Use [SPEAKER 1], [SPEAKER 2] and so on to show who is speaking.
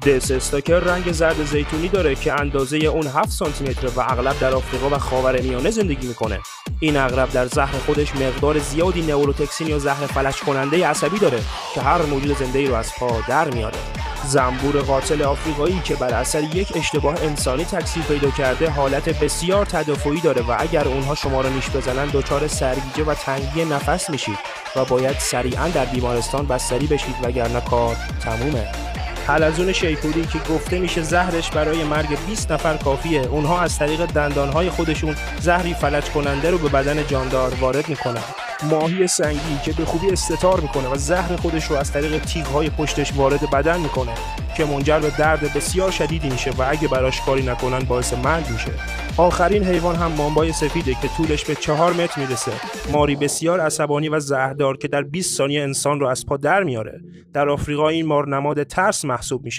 [SPEAKER 1] دس استاکر رنگ زرد زیتونی داره که اندازه اون 7 سانتی متر و اغلب در آفریقا و خاورمیانه زندگی میکنه. این عقرب در زهر خودش مقدار زیادی نوروتوکسین یا زهر فلج کننده عصبی داره که هر موجود زنده‌ای رو از پا در میاره. زنبور قاتل آفریقایی که بر اثر یک اشتباه انسانی تکثیر پیدا کرده حالت بسیار تدافعی داره و اگر اونها شما رو نیش بزنن دچار سرگیجه و تنگی نفس میشید و باید سریعا در بیمارستان بستری بشید وگرنه کار تمومه. حلزون شیپوری که گفته میشه زهرش برای مرگ 20 نفر کافیه، اونها از طریق دندانهای خودشون زهری فلج کننده رو به بدن جاندار وارد میکنن. ماهی سنگی که به خوبی استتار میکنه و زهر خودش رو از طریق تیغ‌های پشتش وارد بدن میکنه که منجر به درد بسیار شدیدی میشه و اگه براش کاری نکنن باعث مرگ میشه. آخرین حیوان هم مامبای سفیده که طولش به 4 متر میرسه. ماری بسیار عصبانی و زهردار که در 20 ثانیه انسان رو از پا در میاره. در آفریقا این مار نماد ترس محسوب میشه.